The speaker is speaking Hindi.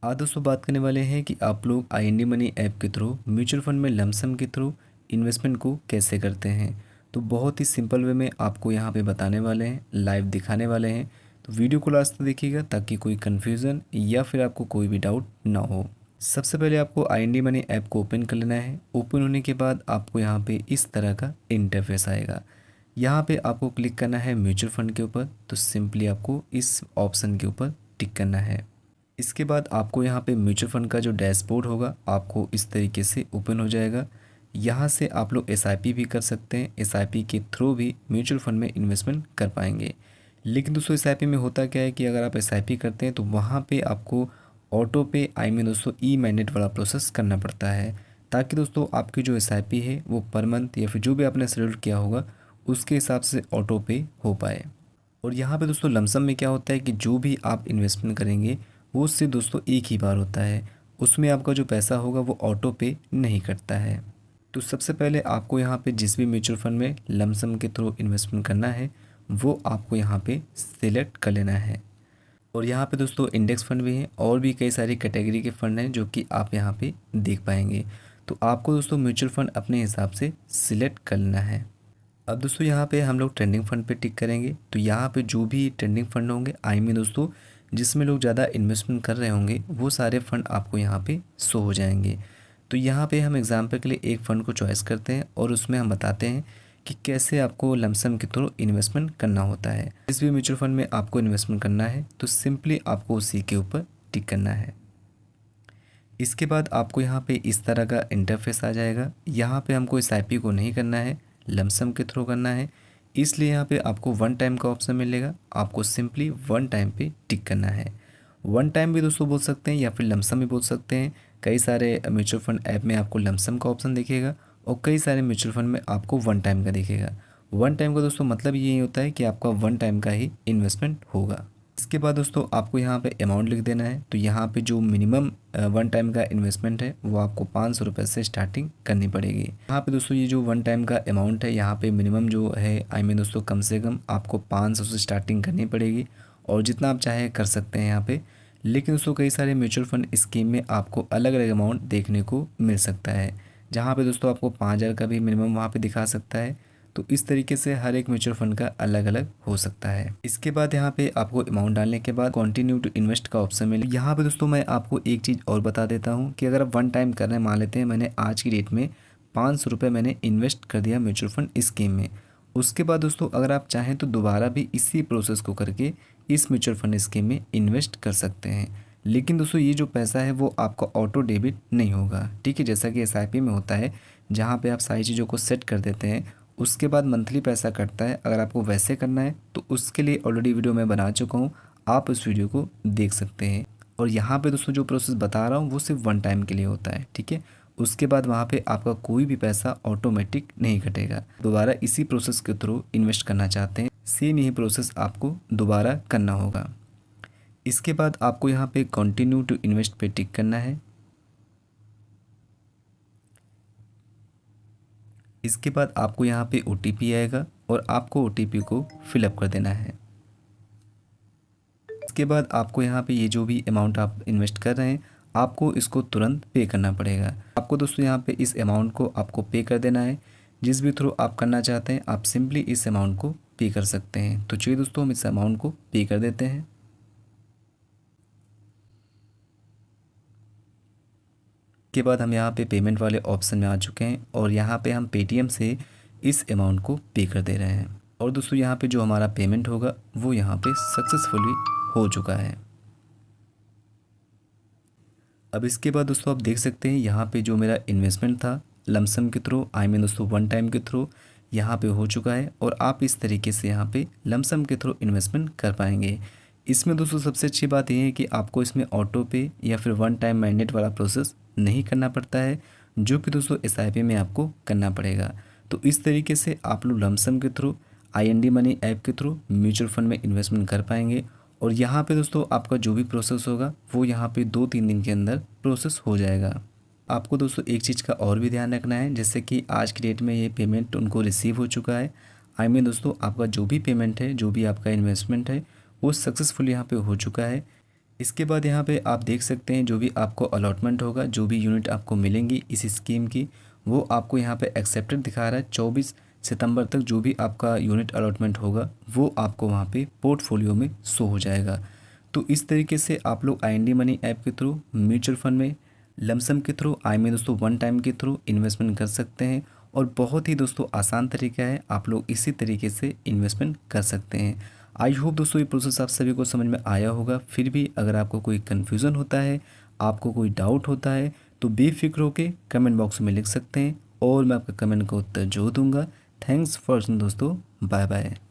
आज दोस्तों बात करने वाले हैं कि आप लोग आईएनडी मनी ऐप के थ्रू म्यूचुअल फंड में लमसम के थ्रू इन्वेस्टमेंट को कैसे करते हैं। तो बहुत ही सिंपल वे में आपको यहाँ पे बताने वाले हैं, लाइव दिखाने वाले हैं। तो वीडियो को लास्ट तक देखिएगा ताकि कोई कन्फ्यूज़न या फिर आपको कोई भी डाउट ना हो। सबसे पहले आपको आईएनडी मनी ऐप को ओपन कर लेना है। ओपन होने के बाद आपको यहाँ पे इस तरह का इंटरफेस आएगा। यहाँ पे आपको क्लिक करना है म्यूचुअल फंड के ऊपर। तो सिंपली आपको इस ऑप्शन के ऊपर टिक करना है। इसके बाद आपको यहाँ पे म्यूचुअल फंड का जो डैशबोर्ड होगा आपको इस तरीके से ओपन हो जाएगा। यहाँ से आप लोग एसआईपी भी कर सकते हैं। एसआईपी के थ्रू भी म्यूचुअल फंड में इन्वेस्टमेंट कर पाएंगे। लेकिन दोस्तों एसआईपी में होता क्या है कि अगर आप एसआईपी करते हैं तो वहाँ पे आपको ऑटो पे दोस्तों ई मैंडेट वाला प्रोसेस करना पड़ता है, ताकि दोस्तों आपकी जो एसआईपी है वो पर मंथ या फिर जो भी आपने शेड्यूल किया होगा उसके हिसाब से ऑटो पे हो पाए। और यहाँ पे दोस्तों लमसम में क्या होता है कि जो भी आप इन्वेस्टमेंट करेंगे वो सिर्फ दोस्तों एक ही बार होता है। उसमें आपका जो पैसा होगा वो ऑटो पे नहीं कटता है। तो सबसे पहले आपको यहाँ पे जिस भी म्यूचुअल फंड में लमसम के थ्रू इन्वेस्टमेंट करना है वो आपको यहाँ पे सिलेक्ट कर लेना है। और यहाँ पे दोस्तों इंडेक्स फंड भी हैं और भी कई सारी कैटेगरी के फ़ंड हैं जो कि आप यहाँ पे देख पाएंगे। तो आपको दोस्तों म्यूचुअल फ़ंड अपने हिसाब से सिलेक्ट कर लेना है। अब दोस्तों यहाँ पे हम लोग ट्रेंडिंग फंड पे टिक करेंगे। तो यहाँ पे जो भी ट्रेंडिंग फंड होंगे दोस्तों जिसमें लोग ज़्यादा इन्वेस्टमेंट कर रहे होंगे वो सारे फंड आपको यहाँ पे शो हो जाएंगे। तो यहाँ पे हम एग्जांपल के लिए एक फ़ंड को चॉइस करते हैं और उसमें हम बताते हैं कि कैसे आपको लमसम के थ्रू इन्वेस्टमेंट करना होता है। जिस भी म्यूचुअल फंड में आपको इन्वेस्टमेंट करना है तो सिंपली आपको उसी के ऊपर टिक करना है। इसके बाद आपको यहाँ पे इस तरह का इंटरफेस आ जाएगा। यहाँ पे हमको एसआईपी को नहीं करना है, लमसम के थ्रू करना है। इसलिए यहाँ पे आपको वन टाइम का ऑप्शन मिलेगा। आपको सिंपली वन टाइम पे टिक करना है। वन टाइम भी दोस्तों बोल सकते हैं या फिर लमसम भी बोल सकते हैं। कई सारे म्यूचुअल फंड ऐप में आपको लमसम का ऑप्शन दिखेगा और कई सारे म्यूचुअल फंड में आपको वन टाइम का दिखेगा। वन टाइम का दोस्तों मतलब यही होता है कि आपका वन टाइम का ही इन्वेस्टमेंट होगा। इसके बाद दोस्तों आपको यहाँ पे अमाउंट लिख देना है। तो यहाँ पे जो मिनिमम वन टाइम का इन्वेस्टमेंट है वो आपको 500 रुपये से स्टार्टिंग करनी पड़ेगी। यहाँ पे दोस्तों ये जो वन टाइम का अमाउंट है यहाँ पे मिनिमम जो है दोस्तों कम से कम आपको 500 से स्टार्टिंग करनी पड़ेगी और जितना आप चाहे कर सकते हैं यहाँ पे। लेकिन दोस्तों कई सारे म्यूचुअल फंड स्कीम में आपको अलग अलग अमाउंट देखने को मिल सकता है, जहाँ पे दोस्तों आपको 5,000 का भी मिनिमम वहाँ पे दिखा सकता है। तो इस तरीके से हर एक म्यूचुअल फंड का अलग अलग हो सकता है। इसके बाद यहाँ पे आपको अमाउंट डालने के बाद कंटिन्यू टू इन्वेस्ट का ऑप्शन मिले। यहाँ पे दोस्तों मैं आपको एक चीज़ और बता देता हूँ कि अगर आप वन टाइम कर रहे हैं, मान लेते हैं मैंने आज की डेट में 500 रुपये मैंने इन्वेस्ट कर दिया म्यूचुअल फंड स्कीम में। उसके बाद दोस्तों अगर आप चाहें तो दोबारा भी इसी प्रोसेस को करके इस म्यूचुअल फंड स्कीम में इन्वेस्ट कर सकते हैं। लेकिन दोस्तों ये जो पैसा है वो आपका ऑटो डेबिट नहीं होगा, ठीक है, जैसा कि एसआईपी में होता है जहाँ पे आप सारी चीज़ों को सेट कर देते हैं उसके बाद मंथली पैसा कटता है। अगर आपको वैसे करना है तो उसके लिए ऑलरेडी वीडियो मैं बना चुका हूँ, आप उस वीडियो को देख सकते हैं। और यहाँ पे दोस्तों जो प्रोसेस बता रहा हूँ वो सिर्फ वन टाइम के लिए होता है, ठीक है। उसके बाद वहाँ पे आपका कोई भी पैसा ऑटोमेटिक नहीं कटेगा। दोबारा इसी प्रोसेस के थ्रू इन्वेस्ट करना चाहते हैं, सेम यही प्रोसेस आपको दोबारा करना होगा। इसके बाद आपको यहाँ पे कंटिन्यू टू इन्वेस्ट पे टिक करना है। इसके बाद आपको यहाँ पे ओटीपी आएगा और आपको ओटीपी को फिलअप कर देना है। इसके बाद आपको यहाँ पे ये जो भी अमाउंट आप इन्वेस्ट कर रहे हैं आपको इसको तुरंत पे करना पड़ेगा। आपको दोस्तों यहाँ पे इस अमाउंट को आपको पे कर देना है। जिस भी थ्रू आप करना चाहते हैं आप सिंपली इस अमाउंट को पे कर सकते हैं। तो चलिए दोस्तों हम इस अमाउंट को पे कर देते हैं। के बाद हम यहाँ पे पेमेंट वाले ऑप्शन में आ चुके हैं और यहाँ पे हम पेटीएम से इस अमाउंट को पे कर दे रहे हैं। और दोस्तों यहाँ पे जो हमारा पेमेंट होगा वो यहाँ पे सक्सेसफुली हो चुका है। अब इसके बाद दोस्तों आप देख सकते हैं यहाँ पे जो मेरा इन्वेस्टमेंट था लमसम के थ्रू दोस्तों वन टाइम के थ्रू यहाँ पे हो चुका है और आप इस तरीके से यहाँ पे लमसम के थ्रू इन्वेस्टमेंट कर पाएंगे। इसमें दोस्तों सबसे अच्छी बात यह है कि आपको इसमें ऑटो पे या फिर वन टाइम मैंडेट वाला प्रोसेस नहीं करना पड़ता है, जो कि दोस्तों एसआईपी में आपको करना पड़ेगा। तो इस तरीके से आप लोग लमसम के थ्रू आईएनडी मनी ऐप के थ्रू म्यूचुअल फंड में इन्वेस्टमेंट कर पाएंगे। और यहाँ पे दोस्तों आपका जो भी प्रोसेस होगा वो यहाँ पे 2-3 दिन के अंदर प्रोसेस हो जाएगा। आपको दोस्तों एक चीज़ का और भी ध्यान रखना है, जैसे कि आज की डेट में ये पेमेंट उनको रिसीव हो चुका है। दोस्तों आपका जो भी पेमेंट है, जो भी आपका इन्वेस्टमेंट है वो सक्सेसफुल यहाँ पे हो चुका है। इसके बाद यहाँ पे आप देख सकते हैं जो भी आपको अलॉटमेंट होगा, जो भी यूनिट आपको मिलेंगी इस स्कीम की, वो आपको यहाँ पे एक्सेप्टेड दिखा रहा है। 24 सितंबर तक जो भी आपका यूनिट अलॉटमेंट होगा वो आपको वहाँ पे पोर्टफोलियो में शो हो जाएगा। तो इस तरीके से आप लोग आईएनडी मनी ऐप के थ्रू म्यूचुअल फंड में लमसम के थ्रू दोस्तों वन टाइम के थ्रू इन्वेस्टमेंट कर सकते हैं। और बहुत ही दोस्तों आसान तरीका है, आप लोग इसी तरीके से इन्वेस्टमेंट कर सकते हैं। आई होप दोस्तों ये प्रोसेस आप सभी को समझ में आया होगा। फिर भी अगर आपको कोई कन्फ्यूज़न होता है, आपको कोई डाउट होता है, तो बेफिक्र होकर कमेंट बॉक्स में लिख सकते हैं और मैं आपके कमेंट का उत्तर जरूर दूंगा। थैंक्स फॉर दोस्तों, बाय बाय।